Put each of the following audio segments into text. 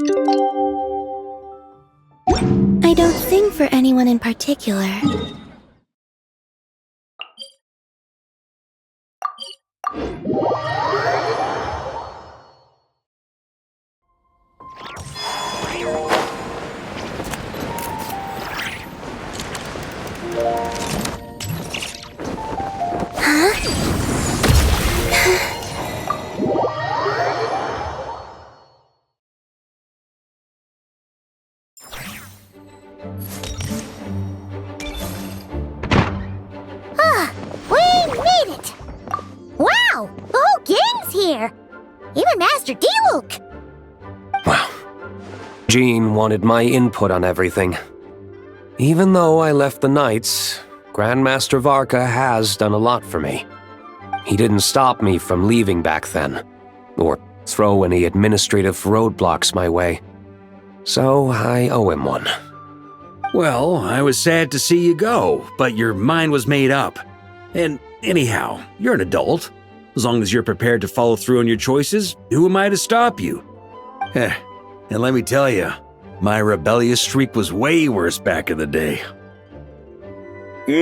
I don't sing for anyone in particular. Here. Even Master Diluc! Well, Jean wanted my input on everything. Even though I left the Knights, Grandmaster Varka has done a lot for me. He didn't stop me from leaving back then, or throw any administrative roadblocks my way. So I owe him one. Well, I was sad to see you go, but your mind was made up. And anyhow, you're an adult. As long as you're prepared to follow through on your choices, who am I to stop you? And let me tell you, my rebellious streak was way worse back in the day. You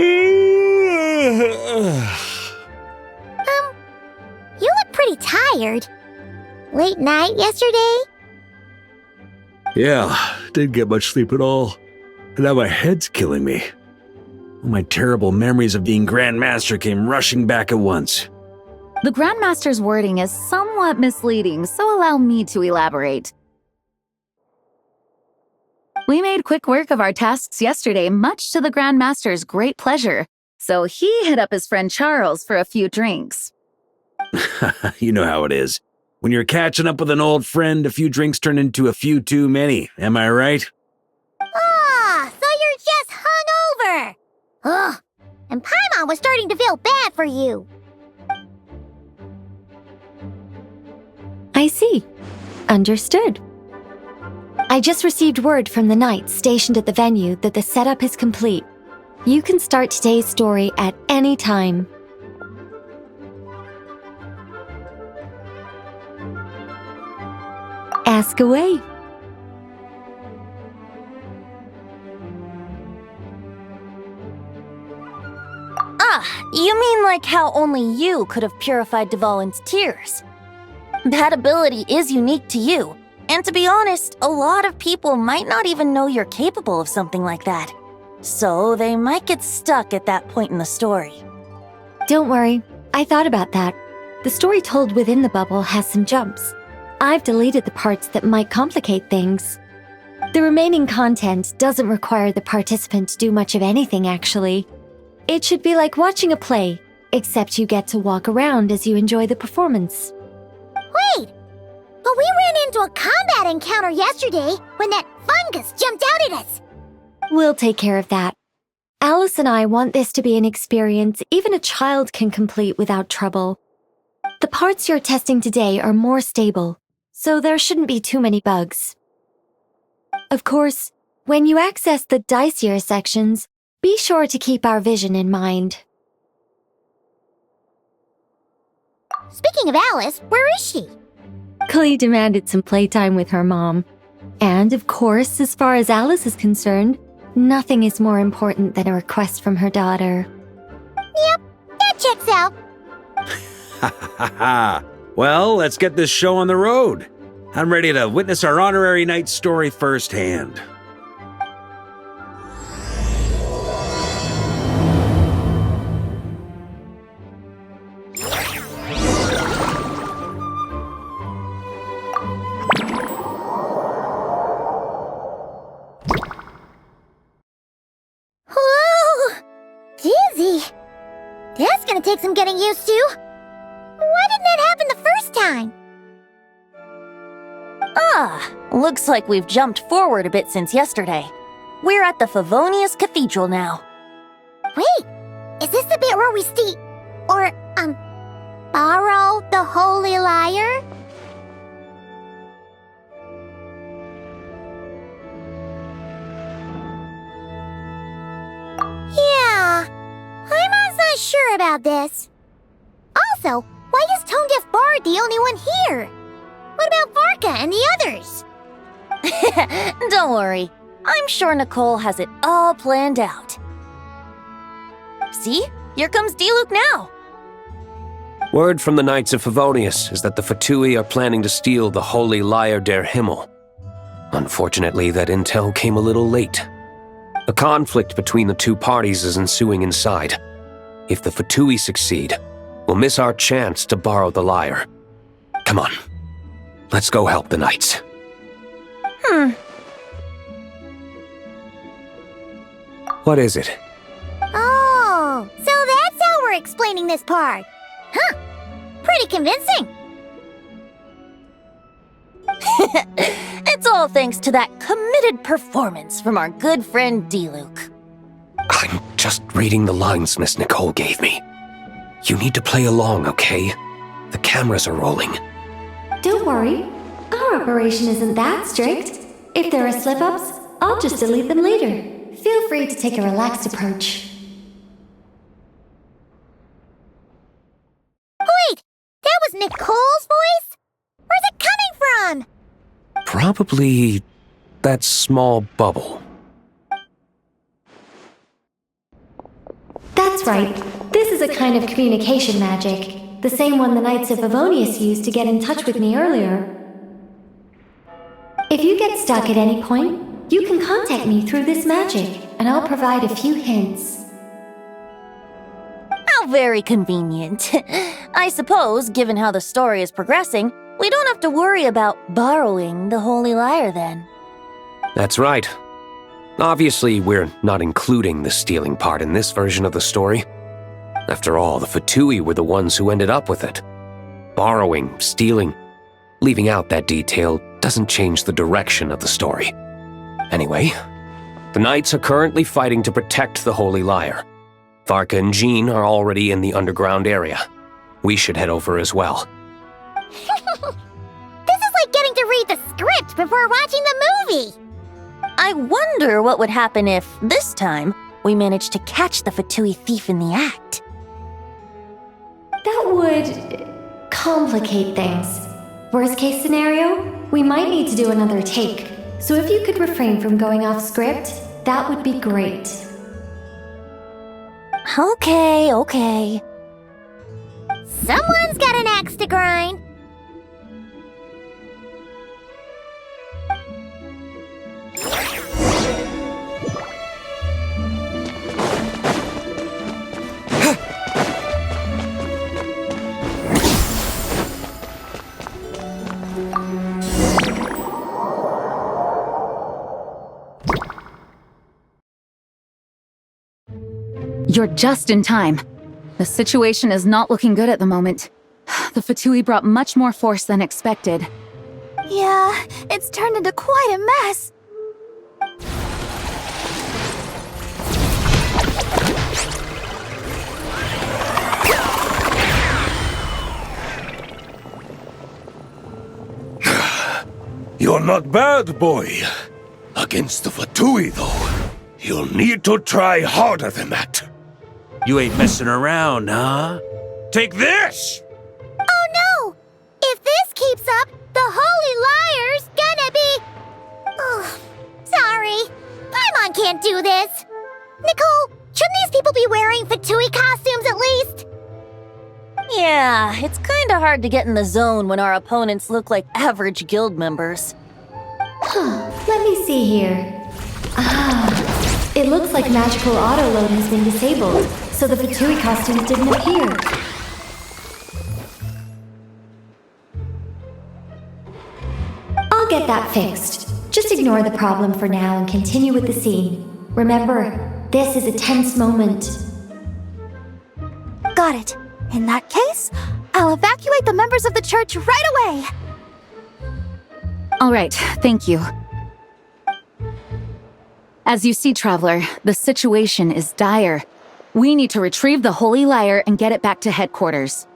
look pretty tired. Late night yesterday? Yeah, didn't get much sleep at all. And now my head's killing me. All my terrible memories of being Grandmaster came rushing back at once. The Grandmaster's wording is somewhat misleading, so allow me to elaborate. We made quick work of our tasks yesterday, much to the Grandmaster's great pleasure, so he hit up his friend Charles for a few drinks. You know how it is. When you're catching up with an old friend, a few drinks turn into a few too many, am I right? Ah, so you're just hungover! Ugh, and Paimon was starting to feel bad for you. I see. Understood. I just received word from the Knights stationed at the venue that the setup is complete. You can start today's story at any time. Ask away. You mean like how only you could have purified Dvalin's tears? That ability is unique to you, and to be honest, a lot of people might not even know you're capable of something like that. So they might get stuck at that point in the story. Don't worry, I thought about that. The story told within the bubble has some jumps. I've deleted the parts that might complicate things. The remaining content doesn't require the participant to do much of anything, actually. It should be like watching a play, except you get to walk around as you enjoy the performance. Wait! But we ran into a combat encounter yesterday when that fungus jumped out at us! We'll take care of that. Alice and I want this to be an experience even a child can complete without trouble. The parts you're testing today are more stable, so there shouldn't be too many bugs. Of course, when you access the dicier sections, be sure to keep our vision in mind. Speaking of Alice, where is she? Klee demanded some playtime with her mom. And of course, as far as Alice is concerned, nothing is more important than a request from her daughter. Yep, that checks out. Ha ha ha! Well, let's get this show on the road. I'm ready to witness our honorary knight story firsthand. Dizzy. That's gonna take some getting used to. Why didn't that happen the first time? Looks like we've jumped forward a bit since yesterday. We're at the Favonius Cathedral now. Wait, is this the bit where we borrow the Holy Lyre? Yeah, I'm not sure about this. Also, why is Tone Deaf Bard the only one here? What about Varka and the others? Don't worry. I'm sure Nicole has it all planned out. See? Here comes Diluc now. Word from the Knights of Favonius is that the Fatui are planning to steal the Holy Lyre der Himmel. Unfortunately, that intel came a little late. A conflict between the two parties is ensuing inside. If the Fatui succeed, we'll miss our chance to borrow the lyre. Come on, let's go help the Knights. What is it? Oh, so that's how we're explaining this part. Huh, pretty convincing. It's all thanks to that committed performance from our good friend Diluc. I'm just reading the lines Miss Nicole gave me. You need to play along, okay? The cameras are rolling. Don't worry. Our operation isn't that strict. If there are slip-ups, I'll just delete them later. Feel free to take a relaxed approach. Wait, that was Nicole's voice? Where's it coming from? Probably that small bubble. That's right. This is a kind of communication magic. The same one the Knights of Favonius used to get in touch with me earlier. If you get stuck at any point, you can contact me through this magic, and I'll provide a few hints. How very convenient. I suppose, given how the story is progressing, we don't have to worry about borrowing the Holy Lyre then. That's right. Obviously, we're not including the stealing part in this version of the story. After all, the Fatui were the ones who ended up with it. Borrowing, stealing, leaving out that detail doesn't change the direction of the story. Anyway, the Knights are currently fighting to protect the Holy Lyre. Varka and Jean are already in the underground area. We should head over as well. This is like getting to read the script before watching the movie. I wonder what would happen if, this time, we managed to catch the Fatui thief in the act. That would complicate things. Worst case scenario, we might need to do another take. So if you could refrain from going off script, that would be great. Okay. Someone's got an axe to grind. You're just in time. The situation is not looking good at the moment. The Fatui brought much more force than expected. Yeah, it's turned into quite a mess. You're not bad, boy. Against the Fatui, though, you'll need to try harder than that. You ain't messing around, huh? Take this! Oh no! If this keeps up, the Holy Lyre's gonna be... Oh, sorry. Paimon can't do this. Nicole, shouldn't these people be wearing Fatui costumes at least? Yeah, it's kinda hard to get in the zone when our opponents look like average guild members. Let me see here. It looks like magical auto-load has been disabled, so the Fatui costumes didn't appear. I'll get that fixed. Just ignore the problem for now and continue with the scene. Remember, this is a tense moment. Got it. In that case, I'll evacuate the members of the church right away. All right, thank you. As you see, Traveler, the situation is dire. We need to retrieve the Holy Lyre and get it back to headquarters.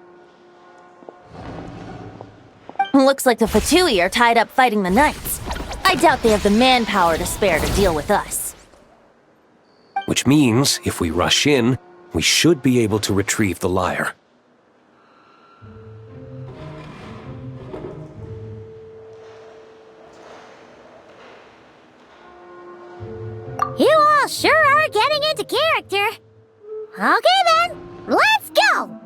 Looks like the Fatui are tied up fighting the Knights. I doubt they have the manpower to spare to deal with us. Which means, if we rush in, we should be able to retrieve the lyre. sure are getting into character. Okay then, let's go!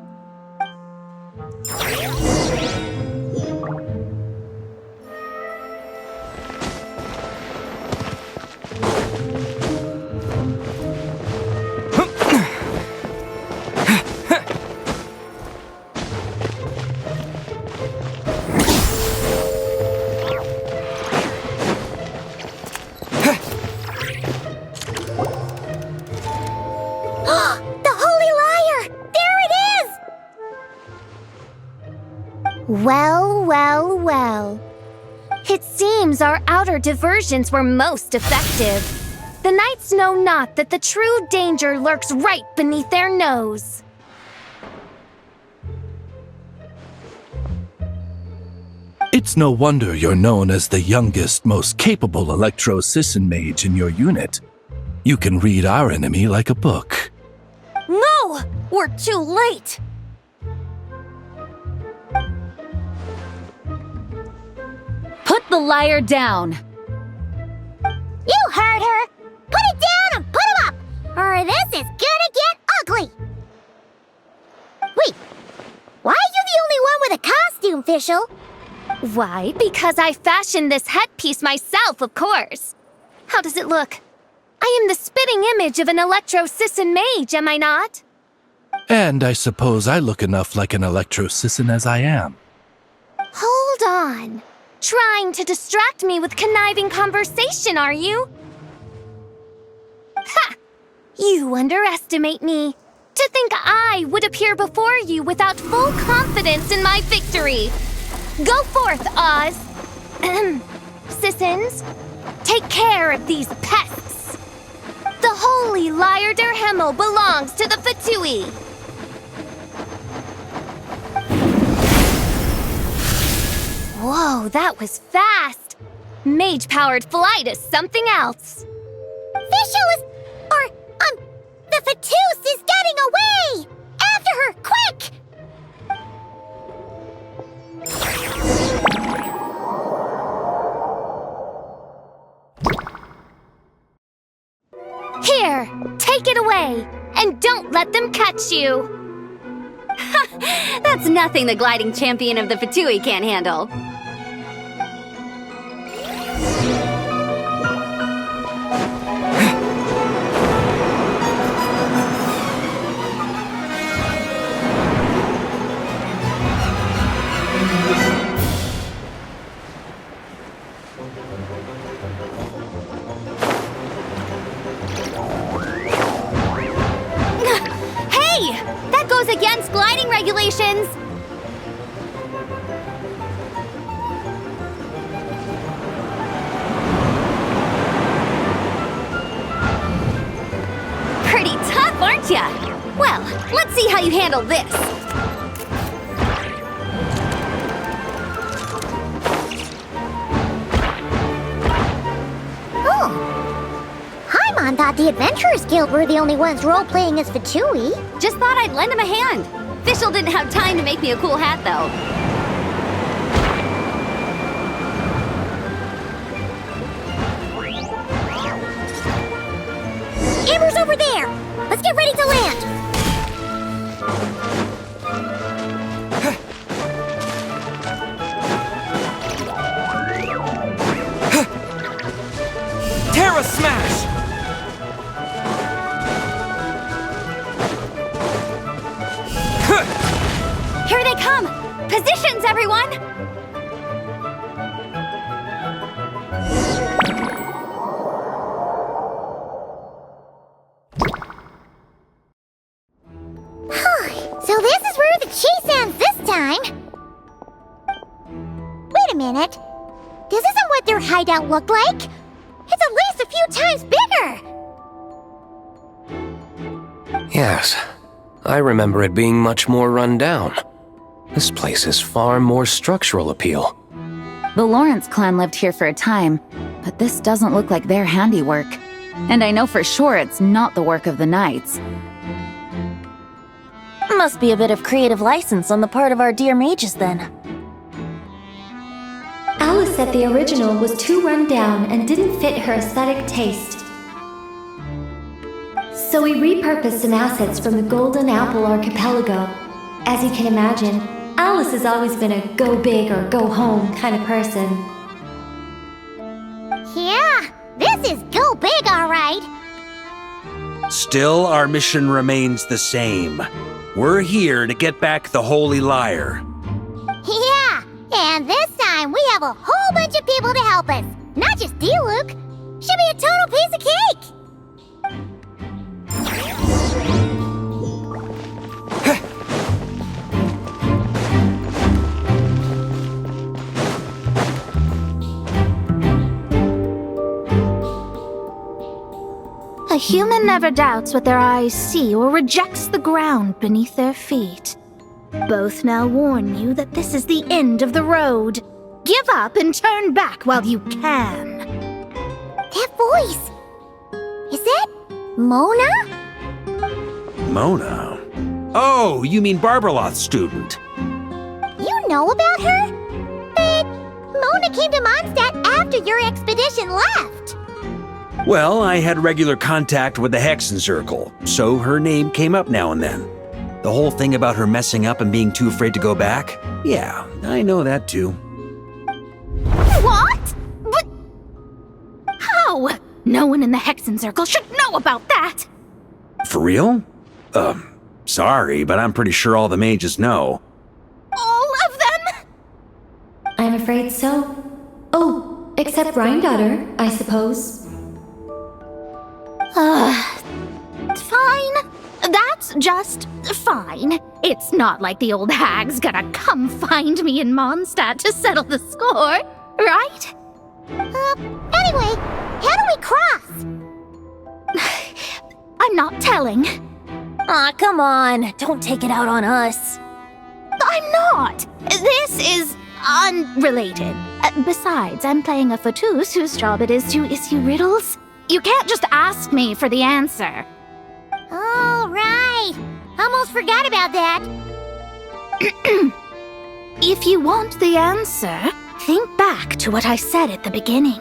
Well. It seems our outer diversions were most effective. The knights know not that the true danger lurks right beneath their nose. It's no wonder you're known as the youngest, most capable Electro-Sisson mage in your unit. You can read our enemy like a book. No! We're too late! Put the liar down. You heard her! Put it down and put him up! Or this is gonna get ugly! Wait, why are you the only one with a costume, Fischl? Why? Because I fashioned this headpiece myself, of course. How does it look? I am the spitting image of an Electro-Sisson mage, am I not? And I suppose I look enough like an Electro-Sisson as I am. Hold on. Trying to distract me with conniving conversation, are you? Ha! You underestimate me. To think I would appear before you without full confidence in my victory. Go forth, Oz. Sissons, take care of these pests. The holy Liar der Himmel belongs to the Fatui. Whoa, that was fast. Mage-powered flight is something else. Fischl is... the Fatus is getting away! After her, quick! Here, take it away, and don't let them catch you. That's nothing the gliding champion of the Fatui can't handle. Against gliding regulations! Pretty tough, aren't ya? Well, let's see how you handle this. Paimon thought the Adventurers Guild were the only ones role-playing as Fatui. Just thought I'd lend him a hand. Fischl didn't have time to make me a cool hat, though. Amber's over there! Let's get ready to land! Terra Smash! Here they come! Positions, everyone! So this is where the chase ends this time! Wait a minute. This isn't what their hideout looked like! It's at least a few times bigger! Yes, I remember it being much more run down. This place has far more structural appeal. The Lawrence clan lived here for a time, but this doesn't look like their handiwork. And I know for sure it's not the work of the knights. Must be a bit of creative license on the part of our dear mages, then. Alice said the original was too run down and didn't fit her aesthetic taste. So we repurposed some assets from the Golden Apple Archipelago. As you can imagine, Alice has always been a go big or go home kind of person. Yeah, this is go big, all right. Still, our mission remains the same. We're here to get back the Holy Lyre. Yeah, and this time we have a whole bunch of people to help us. Not just D-Luke. Should be a total piece of cake. A human never doubts what their eyes see or rejects the ground beneath their feet. Both now warn you that this is the end of the road. Give up and turn back while you can. That voice. Is that Mona? Mona? Oh, you mean Barbarloth's student. You know about her? But Mona came to Mondstadt after your expedition left. Well, I had regular contact with the Hexen Circle, so her name came up now and then. The whole thing about her messing up and being too afraid to go back? Yeah, I know that too. What? But how? No one in the Hexen Circle should know about that! For real? Sorry, but I'm pretty sure all the mages know. All of them? I'm afraid so. Oh, except Rhindaughter, I suppose. Fine. That's just fine. It's not like the old hag's gonna come find me in Mondstadt to settle the score, right? Anyway, how do we cross? I'm not telling. Aw, come on. Don't take it out on us. I'm not. This is unrelated. Besides, I'm playing a fatus whose job it is to issue riddles. You can't just ask me for the answer. Oh, right. Almost forgot about that. If you want the answer, think back to what I said at the beginning.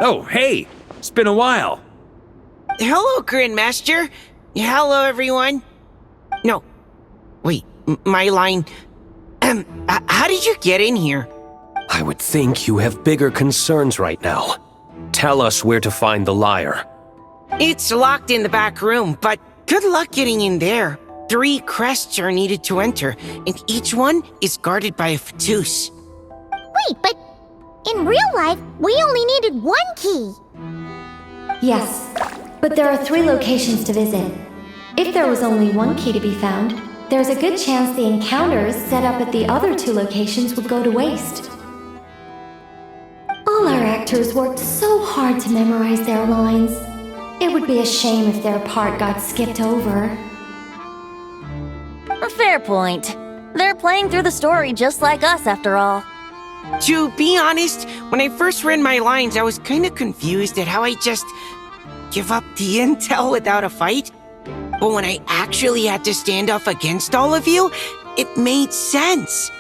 Oh, hey! It's been a while. Hello, Grandmaster. Hello, everyone. No. Wait, my line. How did you get in here? I would think you have bigger concerns right now. Tell us where to find the lyre. It's locked in the back room, but good luck getting in there. 3 crests are needed to enter, and each one is guarded by a fatus. Wait, but in real life, we only needed 1 key. Yes, but there are 3 locations to visit. If there was only 1 key to be found, there's a good chance the encounters set up at the other 2 locations would go to waste. All our actors worked so hard to memorize their lines. It would be a shame if their part got skipped over. A fair point. They're playing through the story just like us, after all. To be honest, when I first read my lines, I was kinda confused at how I just... give up the intel without a fight. But when I actually had to stand up against all of you, it made sense.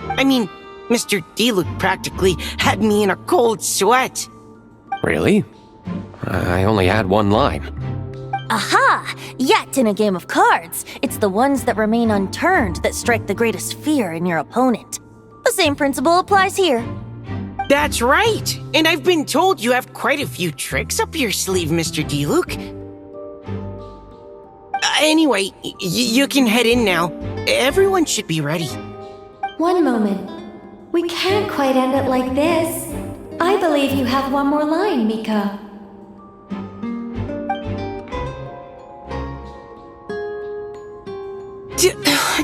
I mean, Mr. D-Luke practically had me in a cold sweat. Really? I only had one line. Aha! Yet in a game of cards, it's the ones that remain unturned that strike the greatest fear in your opponent. The same principle applies here. That's right! And I've been told you have quite a few tricks up your sleeve, Mr. D-Luke. Anyway, you can head in now. Everyone should be ready. One moment. We can't quite end it like this. I believe you have one more line, Mika.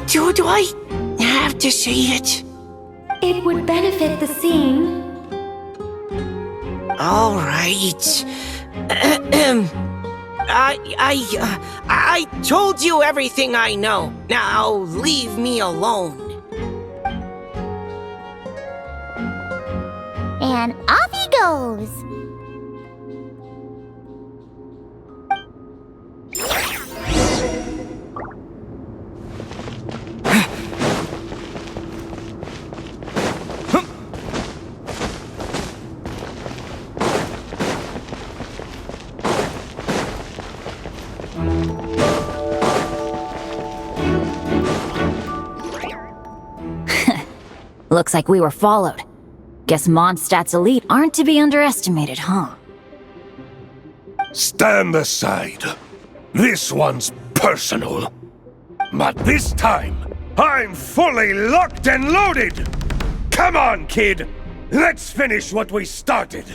Do I have to say it? It would benefit the scene. All right. I told you everything I know. Now leave me alone. And off he goes. Looks like we were followed. Guess Mondstadt's elite aren't to be underestimated, huh? Stand aside. This one's personal. But this time, I'm fully locked and loaded! Come on, kid! Let's finish what we started!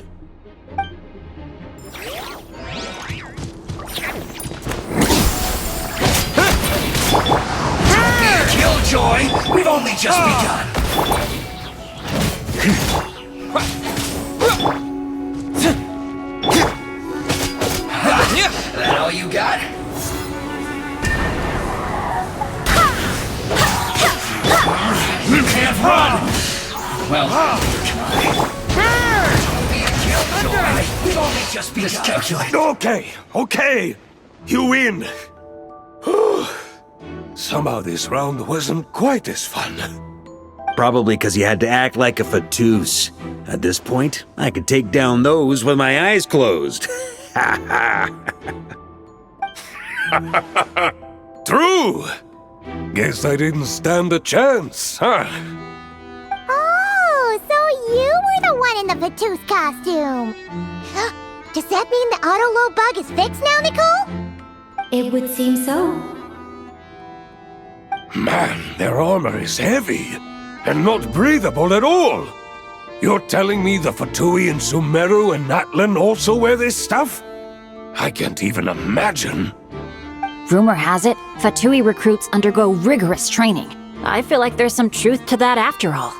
Killjoy! We've only just begun! That all you got? You can't run! Well, Killjoy! We've only just begun! Okay! You win! Somehow this round wasn't quite as fun. Probably because you had to act like a fatus. At this point, I could take down those with my eyes closed. True! Guess I didn't stand a chance, huh? Oh, so you were the one in the Vatus costume. Does that mean the auto-load bug is fixed now, Nicole? It would seem so. Man, their armor is heavy, and not breathable at all. You're telling me the Fatui in Sumeru and Natlan also wear this stuff? I can't even imagine. Rumor has it, Fatui recruits undergo rigorous training. I feel like there's some truth to that after all.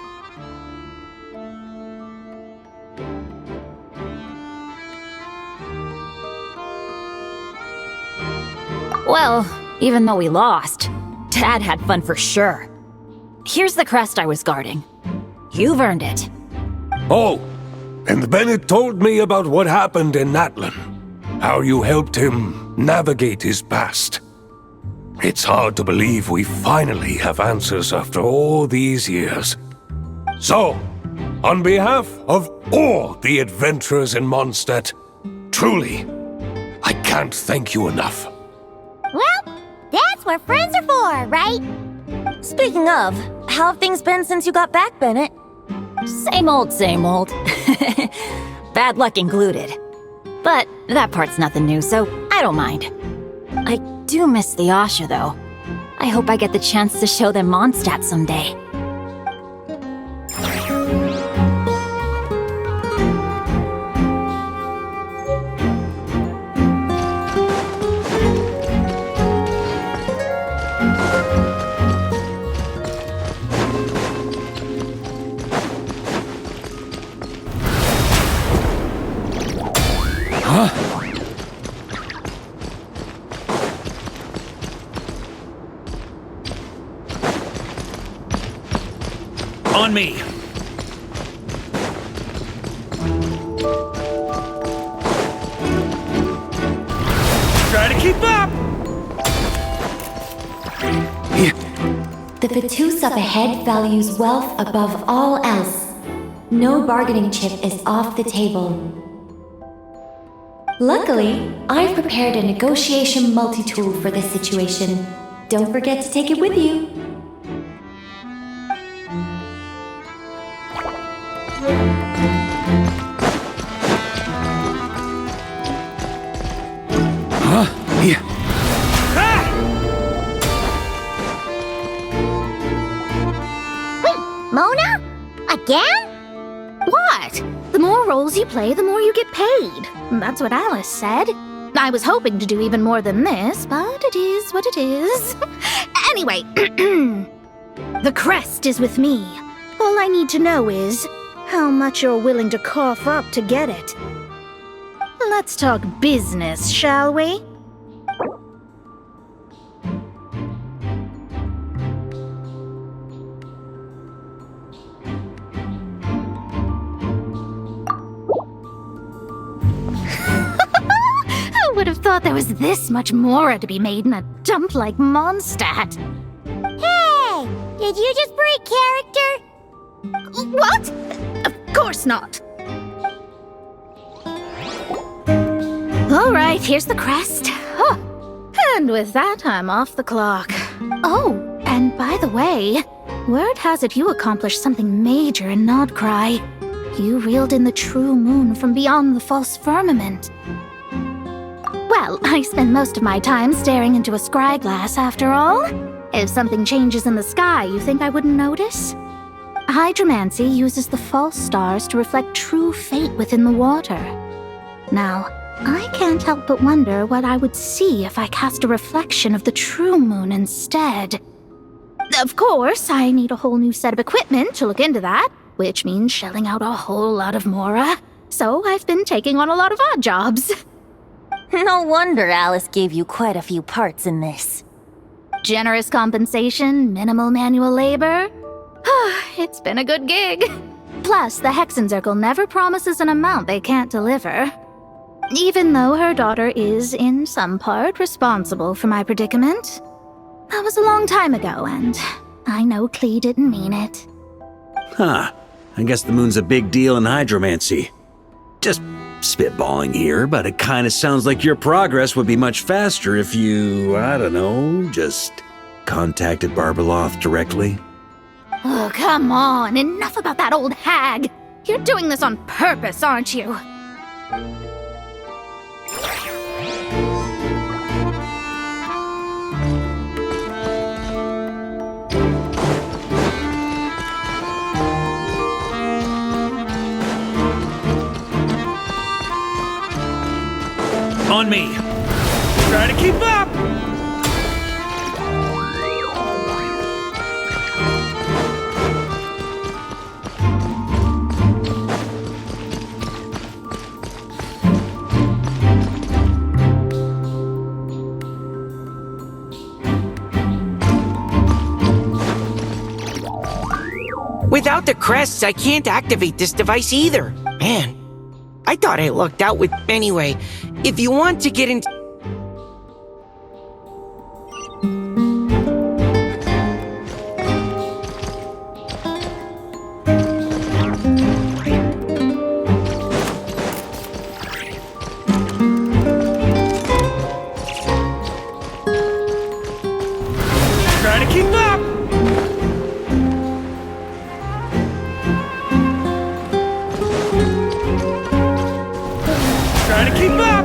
Well, even though we lost, Dad had fun for sure. Here's the crest I was guarding. You've earned it. Oh, and Bennett told me about what happened in Natlan. How you helped him navigate his past. It's hard to believe we finally have answers after all these years. So, on behalf of all the adventurers in Mondstadt, truly, I can't thank you enough. Well, that's what friends are for, right? Speaking of, how have things been since you got back, Bennett? Same old, same old. Bad luck included. But that part's nothing new, so I don't mind. I do miss the Asha, though. I hope I get the chance to show them Mondstadt someday. On me! keep up! The Vietsub up ahead values wealth above all else. No bargaining chip is off the table. Luckily, I've prepared a negotiation multi-tool for this situation. Don't forget to take it with you. Yeah. Wait, Mona? Again? What? The more roles you play, the more you get paid. That's what Alice said. I was hoping to do even more than this, but it is what it is. Anyway, the crest is with me. All I need to know is how much you're willing to cough up to get it. Let's talk business, shall we? Who would have thought there was this much Mora to be made in a dump like Mondstadt? Hey! Did you just break character? What? Of course not. All right, here's the crest. Huh. And with that, I'm off the clock. Oh, and by the way, word has it you accomplished something major in Nodcry. You reeled in the true moon from beyond the false firmament. Well, I spend most of my time staring into a scry glass after all. If something changes in the sky, you think I wouldn't notice? Hydromancy uses the false stars to reflect true fate within the water. Now, I can't help but wonder what I would see if I cast a reflection of the true moon instead. Of course, I need a whole new set of equipment to look into that, which means shelling out a whole lot of Mora. So I've been taking on a lot of odd jobs. No wonder Alice gave you quite a few parts in this. Generous compensation, minimal manual labor. It's been a good gig. Plus, the Hexen Circle never promises an amount they can't deliver. Even though her daughter is, in some part, responsible for my predicament. That was a long time ago, and I know Klee didn't mean it. Huh. I guess the moon's a big deal in hydromancy. Just spitballing here, but it kinda sounds like your progress would be much faster if you, I don't know, just contacted Barbeloth directly. Oh, come on. Enough about that old hag. You're doing this on purpose, aren't you? On me! Try to keep up! Without the crests, I can't activate this device either. Man, I thought I lucked out with... Anyway, if you want to get into... Try to keep up! Try to keep up!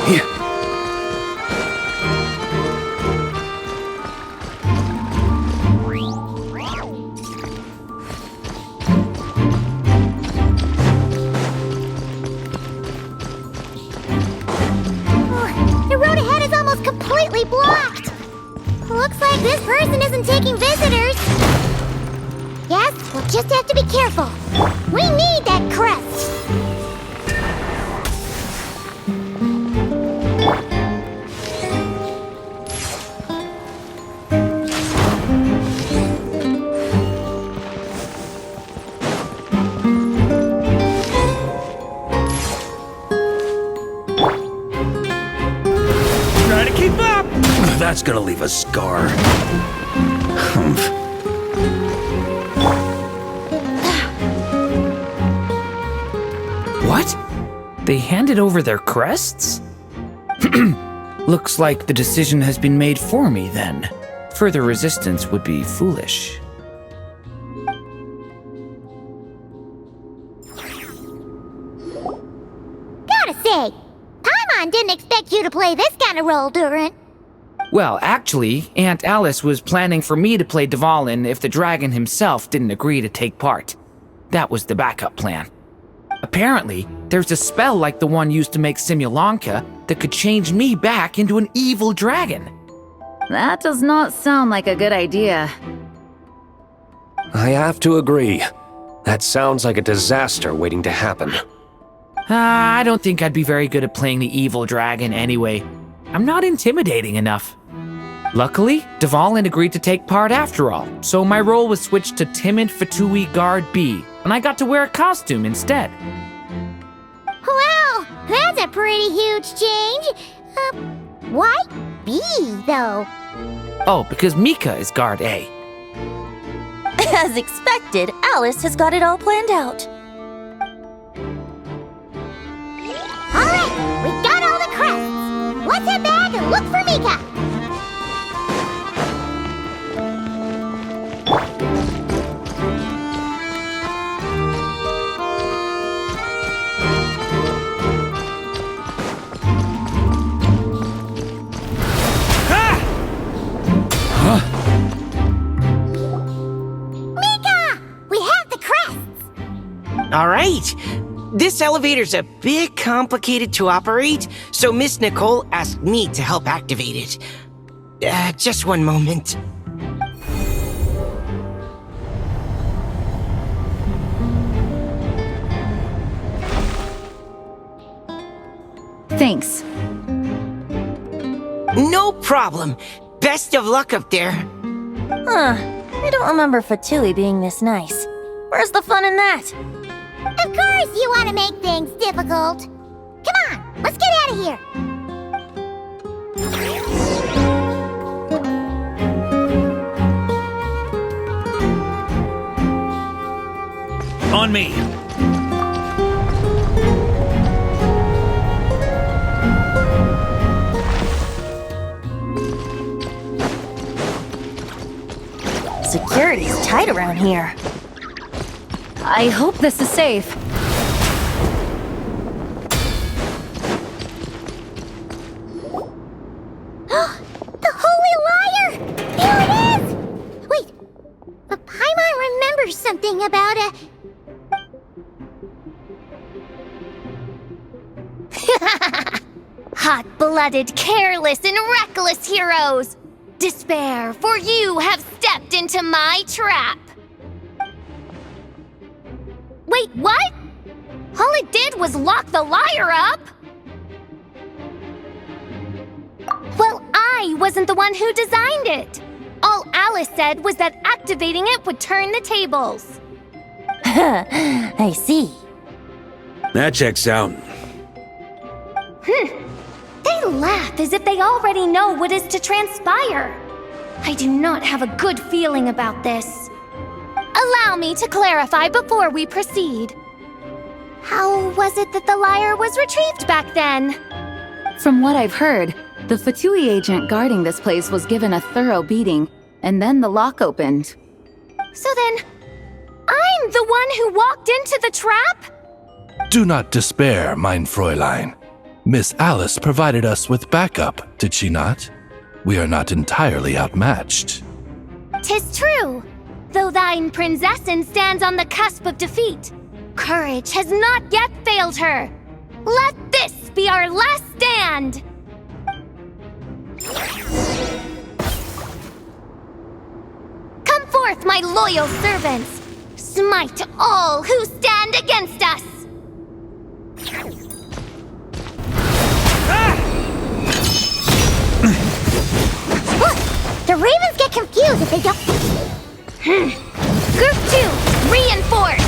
The road ahead is almost completely blocked. Looks like this person isn't taking visitors. Yes, we'll just have to be careful. We need that crest. Try to keep up! That's gonna leave a scar. Humph. What? They handed over their crests? Looks like the decision has been made for me then. Further resistance would be foolish. Gotta say, Paimon didn't expect you to play this kind of role, Durin. Well, actually, Aunt Alice was planning for me to play Dvalin if the dragon himself didn't agree to take part. That was the backup plan. Apparently, there's a spell like the one used to make Simulanka that could change me back into an evil dragon. That does not sound like a good idea. I have to agree. That sounds like a disaster waiting to happen. I don't think I'd be very good at playing the evil dragon anyway. I'm not intimidating enough. Luckily, Dvalin agreed to take part after all, so my role was switched to Timid Fatui Guard B, and I got to wear a costume instead. Wow, that's a pretty huge change. Why B, though? Oh, because Mika is Guard A. As expected, Alice has got it all planned out. All right, we got all the crests. Let's head back and look for Mika. All right. This elevator's a bit complicated to operate, so Miss Nicole asked me to help activate it. Just one moment. Thanks. No problem. Best of luck up there. Huh. I don't remember Fatui being this nice. Where's the fun in that? Of course you want to make things difficult. Come on, let's get out of here. On me! Security's tight around here. I hope this is safe. The Holy Liar! There it is! Wait, but Paimon remembers something about a... Hot-blooded, careless, and reckless heroes! Despair, for you have stepped into my trap! Wait, what? All it did was lock the liar up? Well, I wasn't the one who designed it. All Alice said was that activating it would turn the tables. I see. That checks out. They laugh as if they already know what is to transpire. I do not have a good feeling about this. Allow me to clarify before we proceed. How was it that the liar was retrieved back then? From what I've heard, the Fatui agent guarding this place was given a thorough beating, and then the lock opened. So then, I'm the one who walked into the trap? Do not despair, mein Fräulein. Miss Alice provided us with backup, did she not? We are not entirely outmatched. 'Tis true, though thine prinzessin stands on the cusp of defeat. Courage has not yet failed her. Let this be our last stand! Come forth, my loyal servants! Smite all who stand against us! Look! The ravens get confused if they don't... Group 2, reinforce!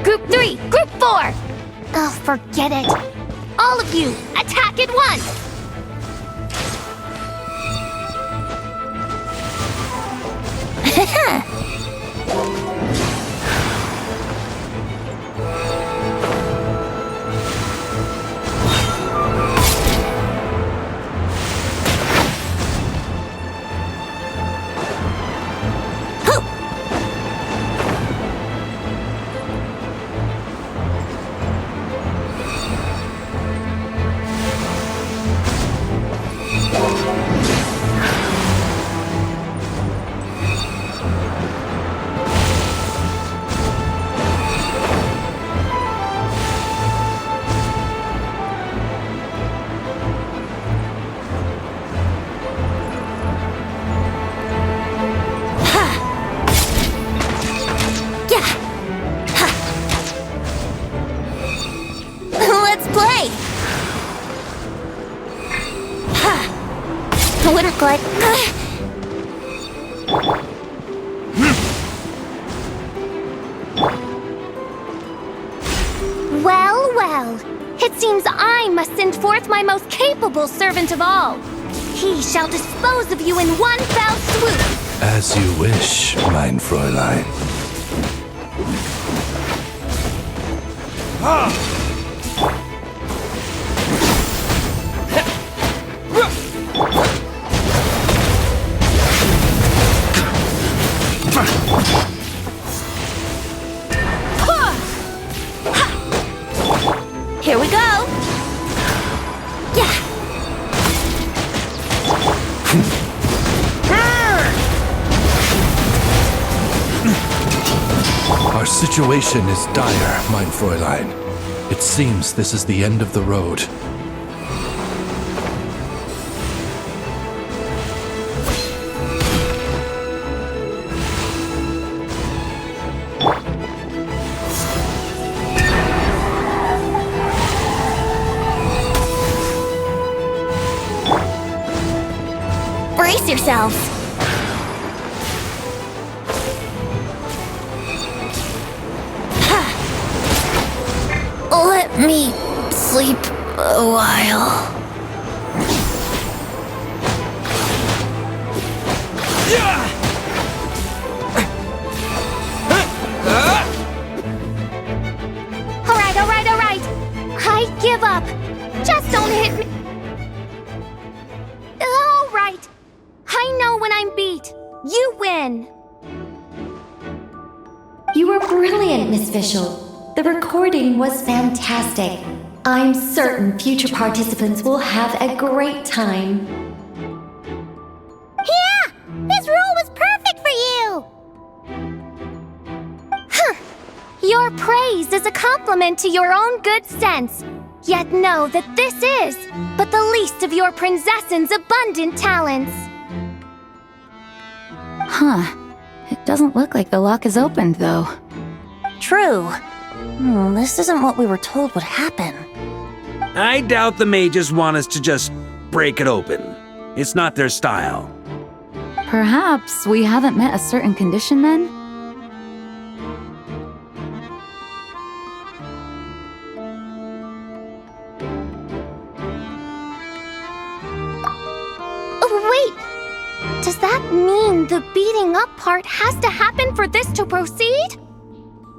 Group 3, Group 4! Oh, forget it. All of you, attack at once! Let's play! Winter glide. Well, well. It seems I must send forth my most capable servant of all. He shall dispose of you in one fell swoop. As you wish, mein Fräulein. Here we go. Yeah. Our situation is dire, mein Fräulein. It seems this is the end of the road. Brace yourselves! Let me sleep a while. All right. I give up. Just don't hit me. All right. I know when I'm beat. You win. You were brilliant, Miss Fischl. The recording was fantastic. I'm certain future participants will have a great time. Yeah! This role was perfect for you! Your praise is a compliment to your own good sense. Yet know that this is but the least of your prinzessin's abundant talents. Huh. It doesn't look like the lock is opened, though. True. This isn't what we were told would happen. I doubt the mages want us to just break it open. It's not their style. Perhaps we haven't met a certain condition then? Wait! Does that mean the beating up part has to happen for this to proceed?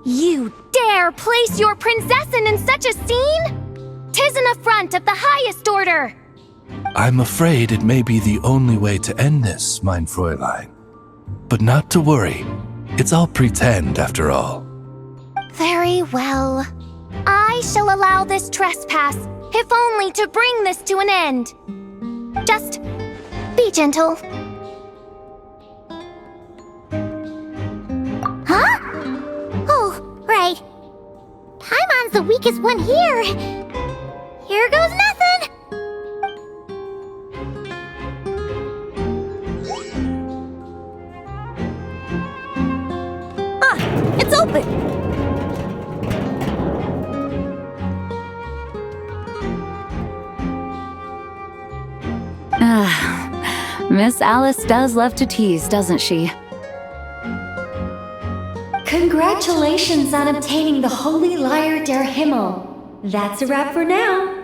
You dare place your prinzessin in such a scene? 'Tis an affront of the highest order! I'm afraid it may be the only way to end this, mein Fräulein. But not to worry. It's all pretend, after all. Very well. I shall allow this trespass, if only to bring this to an end. Just be gentle. Huh? Oh, right. Paimon's the weakest one here. Here goes nothing. It's open! Miss Alice does love to tease, doesn't she? Congratulations on obtaining the Holy Lyre der Himmel. That's a wrap for now.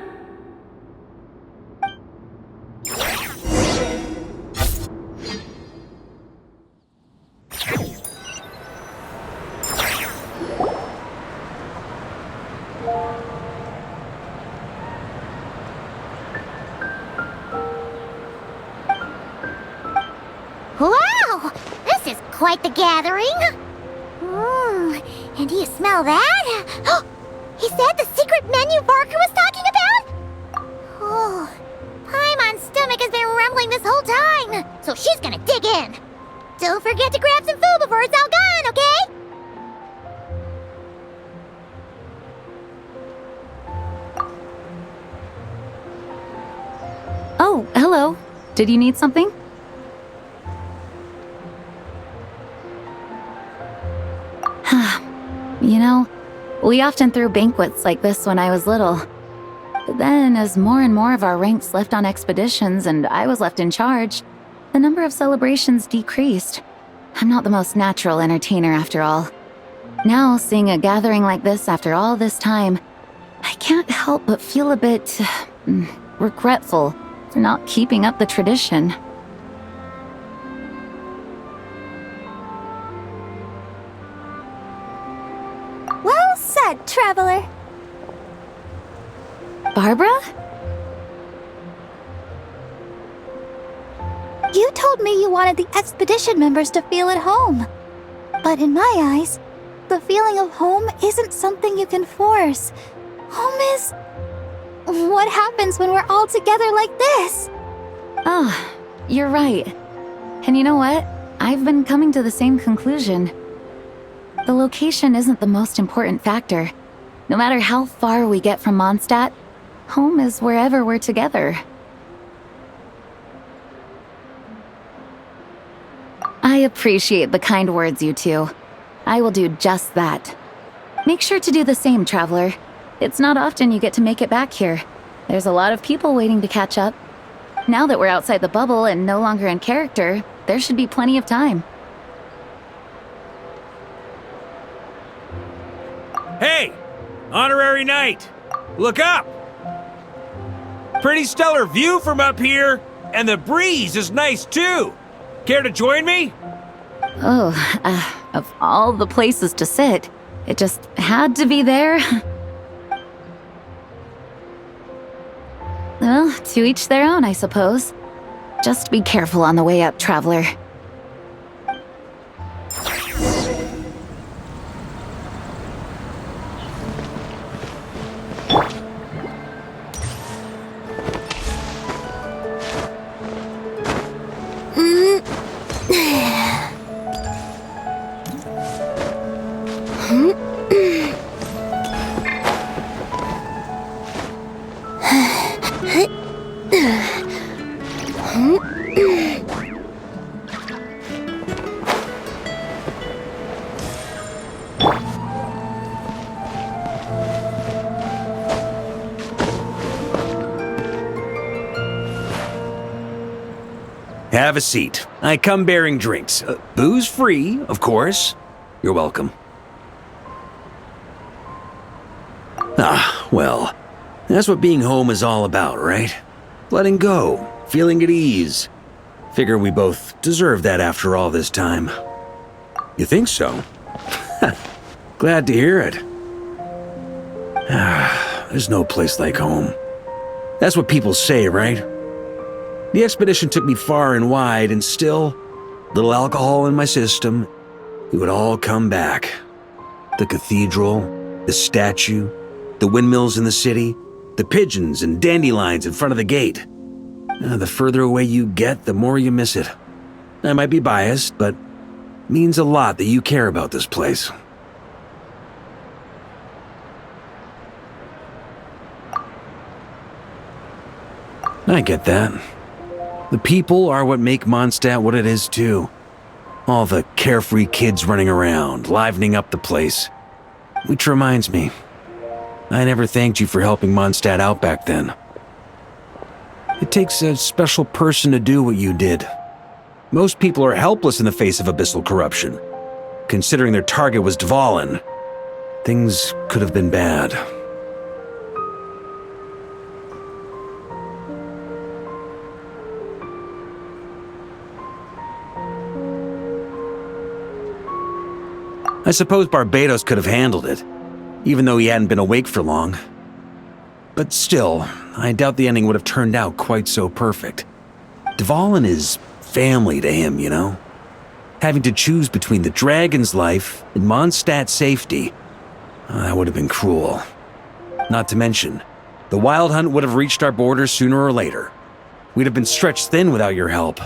Wow! This is quite the gathering. And do you smell that? Is that the secret menu Varka was talking about? Oh, Paimon's stomach has been rumbling this whole time, so she's gonna dig in. Don't forget to grab some food before it's all gone, okay? Oh, hello. Did you need something? You know, we often threw banquets like this when I was little. But then, as more and more of our ranks left on expeditions and I was left in charge, the number of celebrations decreased. I'm not the most natural entertainer after all. Now, seeing a gathering like this after all this time, I can't help but feel a bit regretful for not keeping up the tradition. Well said, traveler. Barbara? You told me you wanted the expedition members to feel at home. But in my eyes, the feeling of home isn't something you can force. Home is... what happens when we're all together like this? Oh, you're right. And you know what? I've been coming to the same conclusion. The location isn't the most important factor. No matter how far we get from Mondstadt, home is wherever we're together. I appreciate the kind words, you two. I will do just that. Make sure to do the same, traveler. It's not often you get to make it back here. There's a lot of people waiting to catch up. Now that we're outside the bubble and no longer in character, there should be plenty of time. Hey! Honorary Knight! Look up! Pretty stellar view from up here, and the breeze is nice too! Care to join me? Oh, of all the places to sit, it just had to be there. Well, to each their own, I suppose. Just be careful on the way up, traveler. Have a seat. I come bearing drinks. Booze free, of course. You're welcome. Ah, well, that's what being home is all about, right? Letting go, feeling at ease. Figure we both deserve that after all this time. You think so? Glad to hear it. There's no place like home. That's what people say, right? The expedition took me far and wide, and still, little alcohol in my system, it would all come back. The cathedral, the statue, the windmills in the city, the pigeons and dandelions in front of the gate. The further away you get, the more you miss it. I might be biased, but it means a lot that you care about this place. I get that. The people are what make Mondstadt what it is, too. All the carefree kids running around, livening up the place. Which reminds me, I never thanked you for helping Mondstadt out back then. It takes a special person to do what you did. Most people are helpless in the face of abyssal corruption. Considering their target was Dvalin, things could have been bad. I suppose Barbados could have handled it, even though he hadn't been awake for long. But still, I doubt the ending would have turned out quite so perfect. Dvalin is family to him, you know? Having to choose between the dragon's life and Mondstadt's safety, that would have been cruel. Not to mention, the Wild Hunt would have reached our borders sooner or later. We'd have been stretched thin without your help.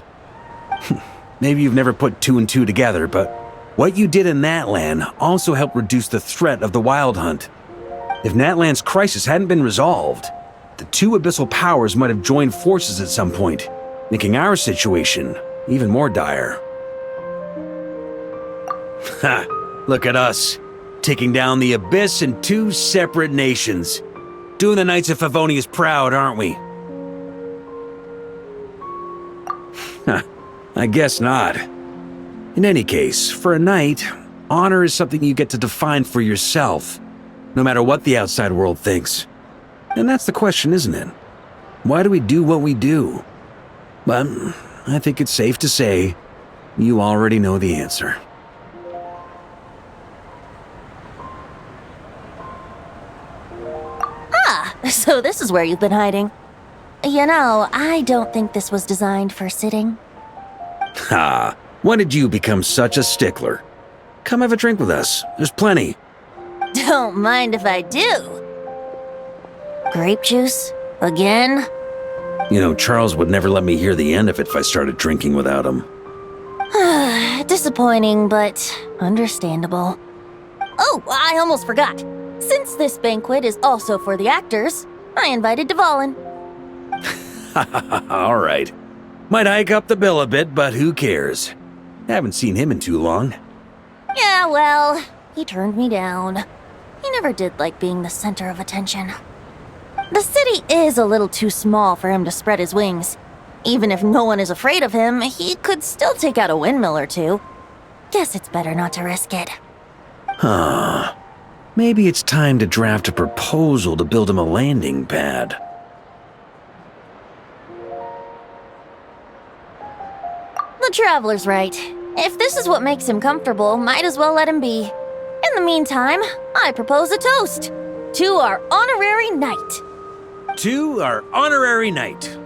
Maybe you've never put two and two together, but what you did in Natlan also helped reduce the threat of the Wild Hunt. If Natlan's crisis hadn't been resolved, the two abyssal powers might have joined forces at some point, making our situation even more dire. Ha! Look at us, taking down the Abyss in two separate nations. Doing the Knights of Favonius proud, aren't we? I guess not. In any case, for a knight, honor is something you get to define for yourself, no matter what the outside world thinks. And that's the question, isn't it? Why do we do what we do? But I think it's safe to say you already know the answer. So this is where you've been hiding. You know, I don't think this was designed for sitting. Ha! When did you become such a stickler? Come have a drink with us. There's plenty. Don't mind if I do. Grape juice? Again? You know, Charles would never let me hear the end of it if I started drinking without him. Disappointing, but understandable. Oh, I almost forgot. Since this banquet is also for the actors, I invited Dvalin. All right. Might hike up the bill a bit, but who cares? Haven't seen him in too long. Yeah, well, he turned me down. He never did like being the center of attention. The city is a little too small for him to spread his wings. Even if no one is afraid of him, he could still take out a windmill or two. Guess it's better not to risk it. Huh. Maybe it's time to draft a proposal to build him a landing pad. The Traveler's right. If this is what makes him comfortable, might as well let him be. In the meantime, I propose a toast to our honorary knight. To our honorary knight.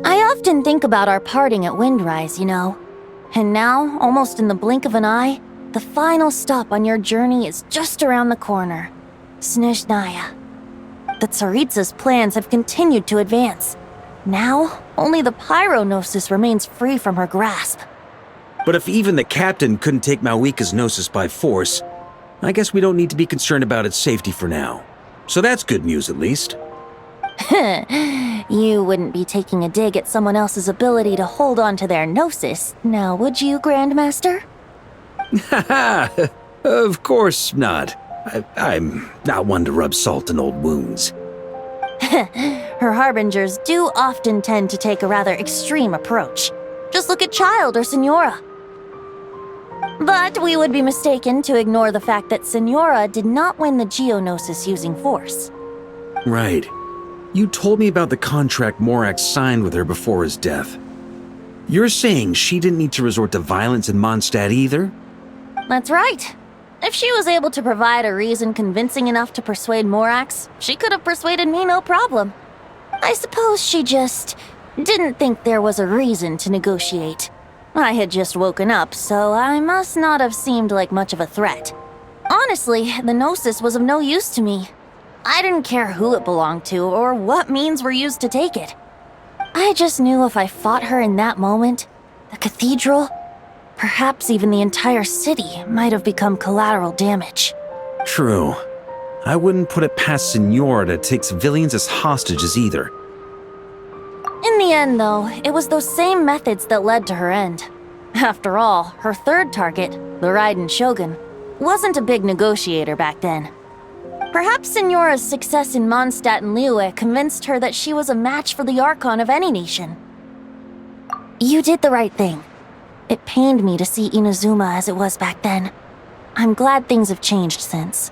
I often think about our parting at Windrise, you know. And now, almost in the blink of an eye, the final stop on your journey is just around the corner. Snezhnaya. The Tsaritsa's plans have continued to advance. Now, only the Pyronosis remains free from her grasp. But if even the captain couldn't take Malwika's Gnosis by force, I guess we don't need to be concerned about its safety for now. So that's good news, at least. You wouldn't be taking a dig at someone else's ability to hold on to their Gnosis, now would you, Grandmaster? Haha, of course not. I'm not one to rub salt in old wounds. Her harbingers do often tend to take a rather extreme approach. Just look at Child or Signora. But we would be mistaken to ignore the fact that Signora did not win the Geonosis using force. Right. You told me about the contract Morak signed with her before his death. You're saying she didn't need to resort to violence in Mondstadt either? That's right. If she was able to provide a reason convincing enough to persuade Morax, she could have persuaded me no problem. I suppose she just didn't think there was a reason to negotiate. I had just woken up, so I must not have seemed like much of a threat. Honestly, the Gnosis was of no use to me. I didn't care who it belonged to or what means were used to take it. I just knew if I fought her in that moment, the cathedral, perhaps even the entire city, might have become collateral damage. True. I wouldn't put it past Senora to take civilians as hostages either. In the end, though, it was those same methods that led to her end. After all, her third target, the Raiden Shogun, wasn't a big negotiator back then. Perhaps Senora's success in Mondstadt and Liyue convinced her that she was a match for the Archon of any nation. You did the right thing. It pained me to see Inazuma as it was back then. I'm glad things have changed since.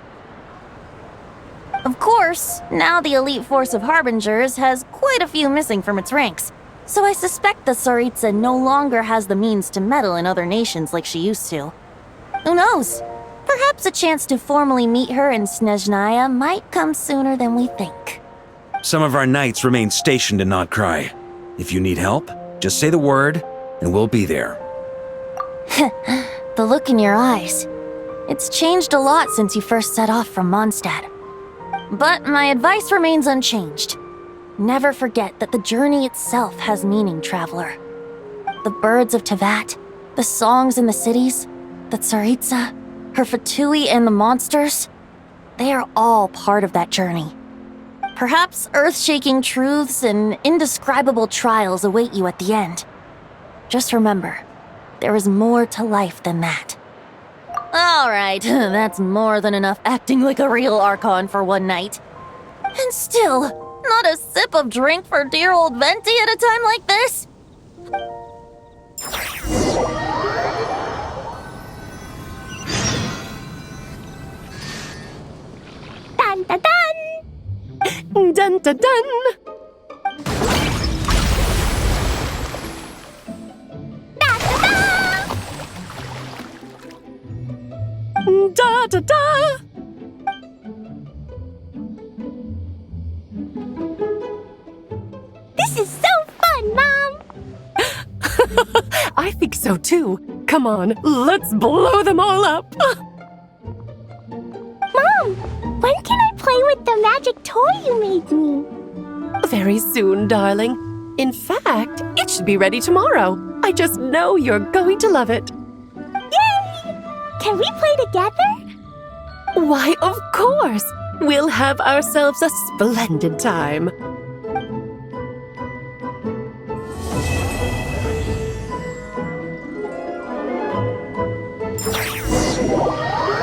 Of course, now the elite force of Harbingers has quite a few missing from its ranks, so I suspect the Tsaritsa no longer has the means to meddle in other nations like she used to. Who knows? Perhaps a chance to formally meet her in Snezhnaya might come sooner than we think. Some of our knights remain stationed in Not Cry. If you need help, just say the word, and we'll be there. The look in your eyes. It's changed a lot since you first set off from Mondstadt. But my advice remains unchanged. Never forget that the journey itself has meaning, traveler. The birds of Tevat, the songs in the cities, the Tsaritsa, her Fatui and the monsters, they are all part of that journey. Perhaps earth-shaking truths and indescribable trials await you at the end. Just remember, there is more to life than that. Alright, that's more than enough acting like a real Archon for one night. And still, not a sip of drink for dear old Venti at a time like this? Dun dun dun! Dun dun dun! Da da da! This is so fun, Mom! I think so too. Come on, let's blow them all up! Mom, when can I play with the magic toy you made me? Very soon, darling. In fact, it should be ready tomorrow. I just know you're going to love it. Yay! Can we play together? Why, of course! We'll have ourselves a splendid time.